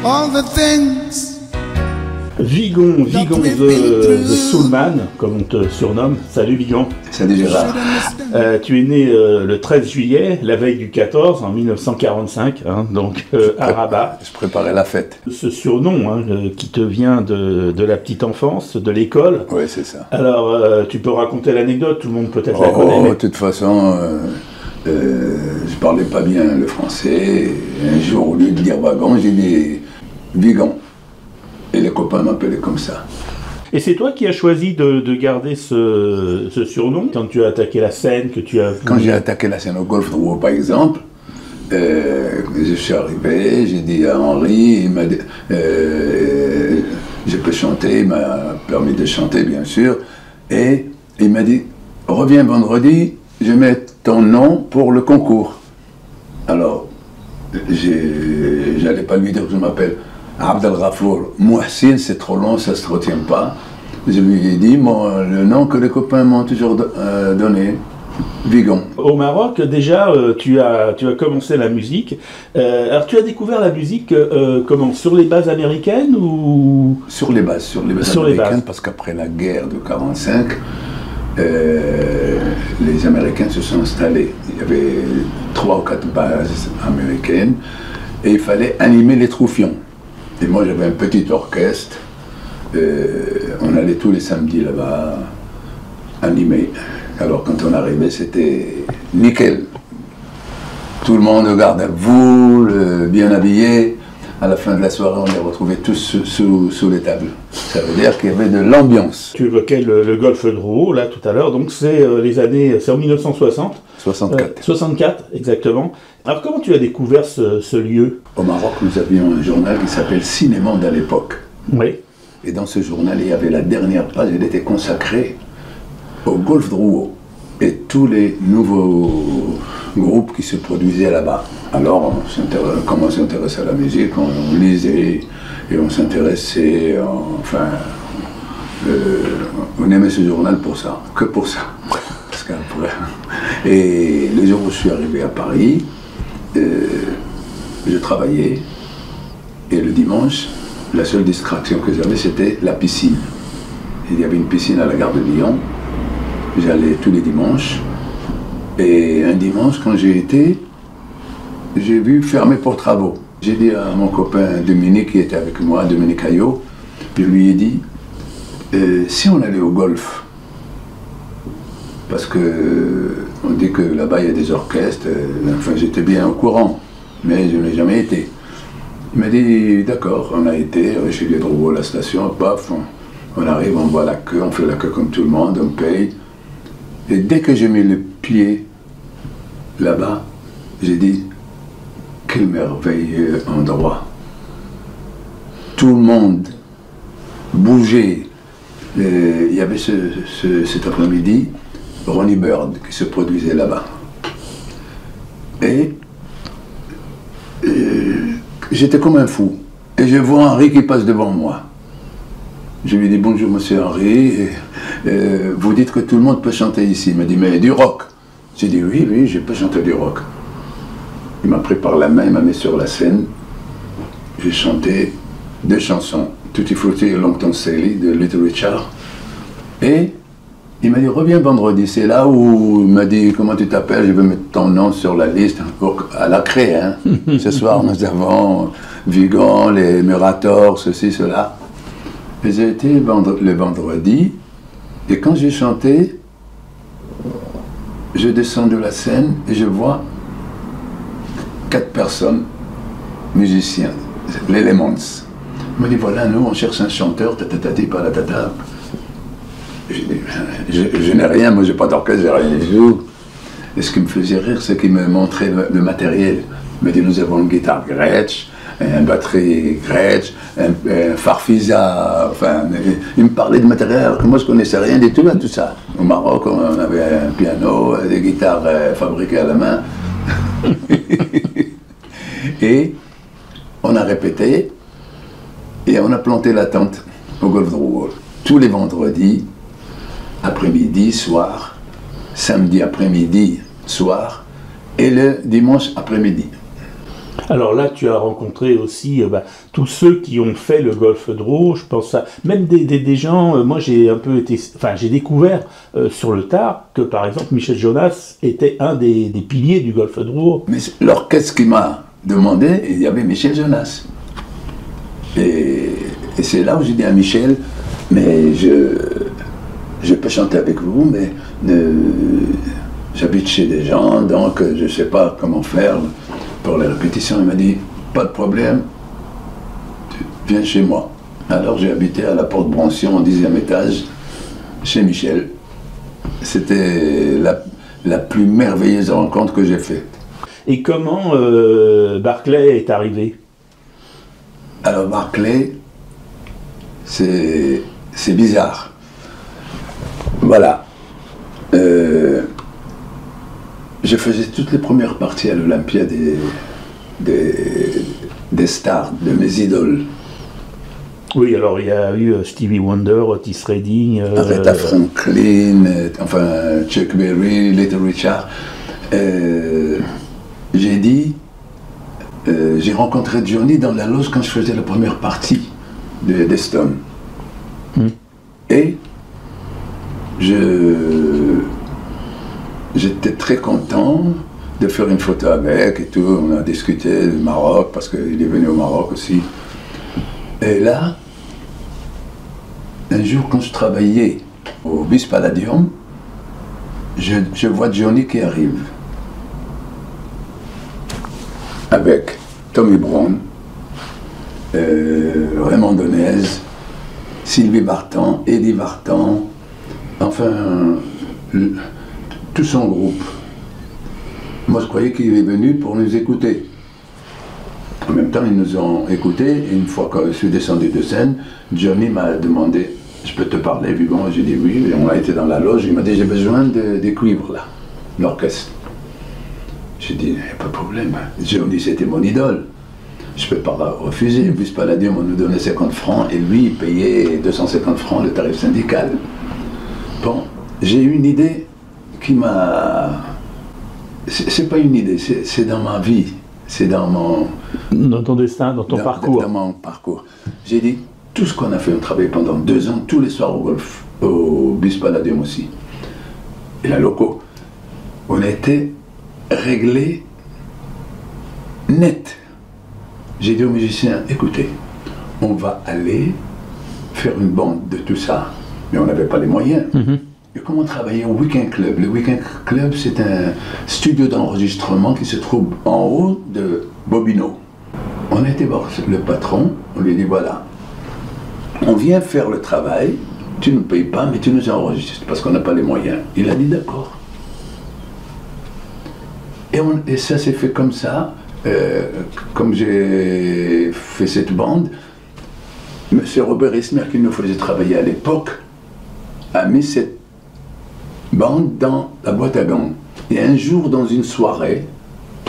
all the things. Vigon the Soulman, comme on te surnomme. Salut Vigon. Salut Gérard. Tu es né le 13 juillet, la veille du 14, en 1945, hein, donc à Rabat. Je préparais la fête. Ce surnom hein, qui te vient de la petite enfance, de l'école. Oui, c'est ça. Alors, tu peux raconter l'anecdote, tout le monde peut-être la connaît. De toute façon, je parlais pas bien le français. Un jour, au lieu de dire wagon, j'ai dit Vigon. Et les copains m'appelaient comme ça. Et c'est toi qui as choisi de garder ce surnom quand tu as attaqué la scène, que tu as... Quand j'ai attaqué la scène au Golf Drouot, par exemple, je suis arrivé, j'ai dit à Henri, il m'a dit, je peux chanter, il m'a permis de chanter, bien sûr, et il m'a dit, reviens vendredi, je mets ton nom pour le concours. Alors, j'allais pas lui dire que je m'appelle Abdelghafour Mouhsin, c'est trop long, ça se retient pas. Je lui ai dit le nom que les copains m'ont toujours donné, Vigon. Au Maroc, déjà, tu as commencé la musique. Alors, tu as découvert la musique comment? Sur les bases américaines ou... Sur les bases américaines, parce qu'après la guerre de 1945, les Américains se sont installés. Il y avait 3 ou 4 bases américaines et il fallait animer les troufions. Et moi j'avais un petit orchestre, on allait tous les samedis là-bas animer. Alors quand on arrivait c'était nickel. Tout le monde garde à vous, bien habillé. À la fin de la soirée on les retrouvait tous sous les tables. Ça veut dire qu'il y avait de l'ambiance. Tu évoquais le Golf Drouot là tout à l'heure, donc c'est les années, c'est en 1960. 64. 64, exactement. Alors comment tu as découvert ce lieu? Au Maroc, nous avions un journal qui s'appelle Cinémonde à l'époque. Oui. Et dans ce journal, il y avait la dernière page, elle était consacrée au Golf Drouot et tous les nouveaux groupes qui se produisaient là-bas. Alors, comme on s'intéressait à la musique, on lisait et on s'intéressait, enfin, on aimait ce journal pour ça, que pour ça. Et le jour où je suis arrivé à Paris, je travaillais et le dimanche, la seule distraction que j'avais c'était la piscine. Il y avait une piscine à la gare de Lyon, j'allais tous les dimanches et un dimanche quand j'y étais, j'ai vu fermer pour travaux. J'ai dit à mon copain Dominique qui était avec moi, Dominique Ayot, je lui ai dit si on allait au golf, parce qu'on dit que là-bas il y a des orchestres, enfin j'étais bien au courant, mais je n'ai jamais été. Il m'a dit d'accord, on a été chez les Drouot à la station, paf, on arrive, on voit la queue, on fait la queue comme tout le monde, on paye. Et dès que j'ai mis le pied là-bas, j'ai dit quel merveilleux endroit. Tout le monde bougeait. Il y avait cet après-midi Ronnie Bird qui se produisait là-bas. Et j'étais comme un fou. Et je vois Henri qui passe devant moi. Je lui dis bonjour monsieur Henri, vous dites que tout le monde peut chanter ici. Il m'a dit mais du rock. J'ai dit oui, je peux chanter du rock. Il m'a pris par la main, il m'a mis sur la scène. J'ai chanté 2 chansons, Tutti Frutti et Longton Staley de Little Richard. Et il m'a dit reviens vendredi. C'est là où il m'a dit comment tu t'appelles, je veux mettre ton nom sur la liste à la craie. Hein. Ce soir nous avons Vigon, les Murators, ceci, cela. Et j'ai été le vendredi, et quand j'ai chanté, je descends de la scène et je vois 4 personnes, musiciens, les Lemons. Il m'a dit voilà, nous on cherche un chanteur, tatatati, paratata. Je n'ai rien, moi j'ai pas d'orchestre, j'ai rien du tout. Et ce qui me faisait rire, c'est qu'il me montrait le matériel. Il m'a dit nous avons une guitare Gretsch, une batterie Gretsch, un Farfisa, enfin, il me parlait de matériel alors que moi je connaissais rien du tout à tout ça. Au Maroc, on avait un piano, des guitares fabriquées à la main. Et on a répété et on a planté la tente au Golf Drouot. Tous les vendredis, après-midi, soir, samedi après-midi, soir, et le dimanche après-midi. Alors là, tu as rencontré aussi tous ceux qui ont fait le golf draw. Je pense à même des gens. Moi, j'ai un peu été, enfin, j'ai découvert sur le tard que, par exemple, Michel Jonas était un des piliers du golf draw. Mais l'orchestre qui m'a demandé, il y avait Michel Jonas. Et c'est là où j'ai dit à Michel, mais je peux chanter avec vous, mais j'habite chez des gens, donc je ne sais pas comment faire pour les répétitions. Il m'a dit, pas de problème, viens chez moi. Alors j'ai habité à la Porte Brancion, au 10e étage, chez Michel. C'était la plus merveilleuse rencontre que j'ai faite. Et comment Barclay est arrivé? Alors Barclay, c'est bizarre. Voilà. Je faisais toutes les premières parties à l'Olympia des stars, de mes idoles. Oui, alors il y a eu Stevie Wonder, Otis Redding... Aretha Franklin, enfin Chuck Berry, Little Richard. J'ai dit, j'ai rencontré Johnny dans la loge quand je faisais la première partie des Stones. Et j'étais très content de faire une photo avec et tout. On a discuté du Maroc parce qu'il est venu au Maroc aussi. Et là, un jour quand je travaillais au Bis Palladium, je vois Johnny qui arrive avec Tommy Brown, Raymond Donez, Sylvie Vartan, Eddie Vartan, enfin tout son groupe. Moi je croyais qu'il est venu pour nous écouter. En même temps ils nous ont écoutés et une fois que je suis descendu de scène, Johnny m'a demandé, je peux te parler vivant? J'ai dit oui, et on a été dans la loge, il m'a dit j'ai besoin des cuivres là, l'orchestre. J'ai dit pas de problème, Johnny c'était mon idole. Je ne peux pas refuser. Bis Palladium, on nous donnait 50 francs et lui, il payait 250 francs le tarif syndical. Bon, j'ai eu une idée qui m'a... C'est pas une idée, c'est dans ma vie, c'est dans mon... Dans ton destin, dans ton parcours. Dans mon parcours. J'ai dit, tout ce qu'on a fait, on travaillait pendant 2 ans, tous les soirs au golf, au Bis Palladium aussi. Et la loco, on a été réglés net. J'ai dit aux musiciens, écoutez, on va aller faire une bande de tout ça. Mais on n'avait pas les moyens. Et comme on travaillait au Weekend Club, le Weekend Club c'est un studio d'enregistrement qui se trouve en haut de Bobino. On a été voir le patron, on lui a dit voilà, on vient faire le travail, tu ne payes pas mais tu nous enregistres parce qu'on n'a pas les moyens. Il a dit d'accord. Et ça s'est fait comme ça. Comme j'ai fait cette bande, M. Robert Esmer, qui nous faisait travailler à l'époque, a mis cette bande dans la boîte à gants. Et un jour, dans une soirée,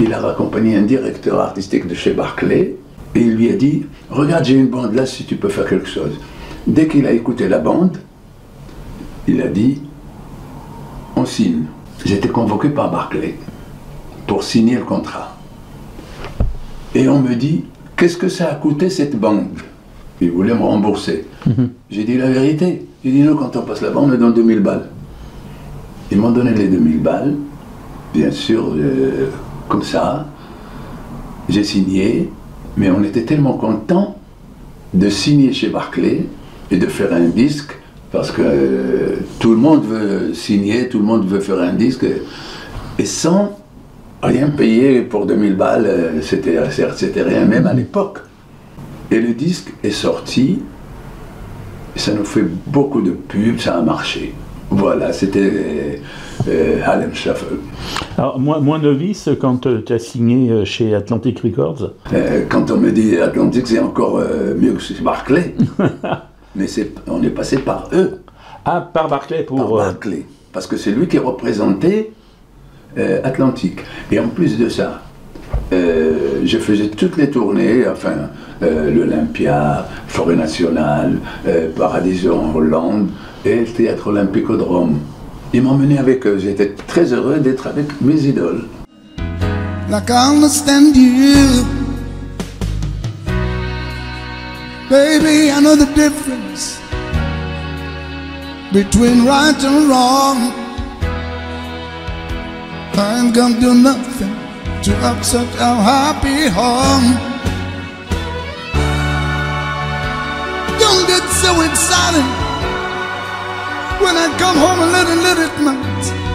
il a raccompagné un directeur artistique de chez Barclay, et il lui a dit « Regarde, j'ai une bande là, si tu peux faire quelque chose. » Dès qu'il a écouté la bande, il a dit « On signe. » J'étais convoqué par Barclay pour signer le contrat. Et on me dit, qu'est-ce que ça a coûté cette bande? Ils voulaient me rembourser. J'ai dit la vérité. J'ai dit, nous, quand on passe la bande, on est dans 2000 balles. Ils m'ont donné les 2000 balles, bien sûr, comme ça. J'ai signé, mais on était tellement contents de signer chez Barclay et de faire un disque, parce que tout le monde veut signer, tout le monde veut faire un disque, et sans rien payer pour 2000 balles, c'était rien, même à l'époque. Et le disque est sorti, ça nous fait beaucoup de pubs, ça a marché. Voilà, c'était Harlem Shuffle. Alors, moi novice, quand tu as signé chez Atlantic Records... Quand on me dit Atlantic, c'est encore mieux que chez Barclay. Mais on est passé par eux. Ah, par Barclay pour... Par Barclay. Parce que c'est lui qui représentait Atlantic. Et en plus de ça, je faisais toutes les tournées, enfin, l'Olympia, Forêt Nationale, Paradiso en Hollande et le Théâtre Olympique au Drôme. Ils m'ont mené avec eux. J'étais très heureux d'être avec mes idoles. Like I understand you, Baby, I know the difference between right and wrong. I ain't gonna do nothing to upset our happy home. Don't get so excited when I come home late at night.